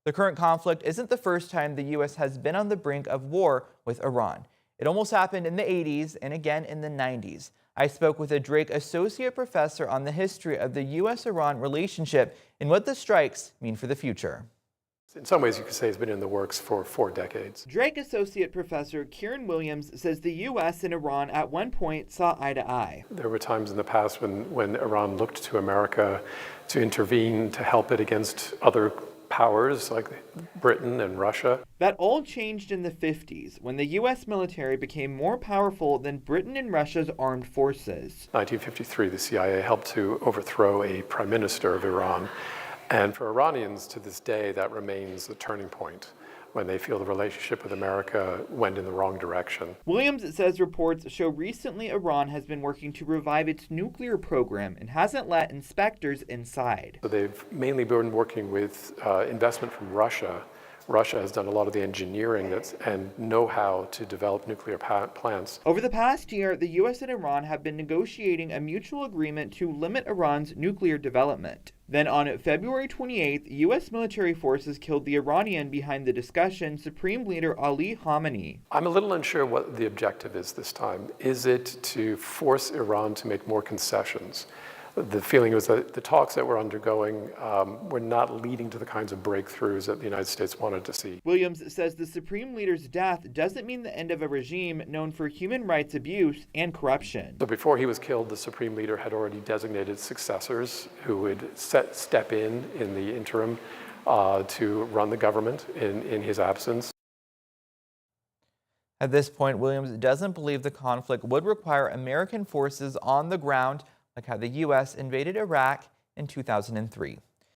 The current conflict isn't the first time the U.S. has been on the brink of war with Iran. It almost happened in the 80s and again in the 90s. I spoke with a Drake Associate Professor on the history of the U.S.-Iran relationship and what the strikes mean for the future. In some ways, you could say it's been in the works for 4 decades. Drake Associate Professor Kieran Williams says the U.S. and Iran at one point saw eye to eye. There were times in the past when Iran looked to America to intervene to help it against other powers like Britain and Russia. That all changed in the 50s when the U.S. military became more powerful than Britain and Russia's armed forces. 1953, the CIA helped to overthrow a prime minister of Iran. And for Iranians to this day, that remains the turning point when they feel the relationship with America went in the wrong direction. Williams says reports show recently Iran has been working to revive its nuclear program and hasn't let inspectors inside. So they've mainly been working with investment from Russia. Russia has done a lot of the engineering and know-how to develop nuclear plants. Over the past year, the U.S. and Iran have been negotiating a mutual agreement to limit Iran's nuclear development. Then on February 28th, U.S. military forces killed the Iranian behind the discussion, Supreme Leader Ali Khamenei. I'm a little unsure what the objective is this time. Is it to force Iran to make more concessions? The feeling was that the talks that we're undergoing were not leading to the kinds of breakthroughs that the United States wanted to see. Williams says the Supreme Leader's death doesn't mean the end of a regime known for human rights abuse and corruption. So before he was killed, the Supreme Leader had already designated successors who would step in the interim to run the government in his absence. At this point, Williams doesn't believe the conflict would require American forces on the ground like how the U.S. invaded Iraq in 2003.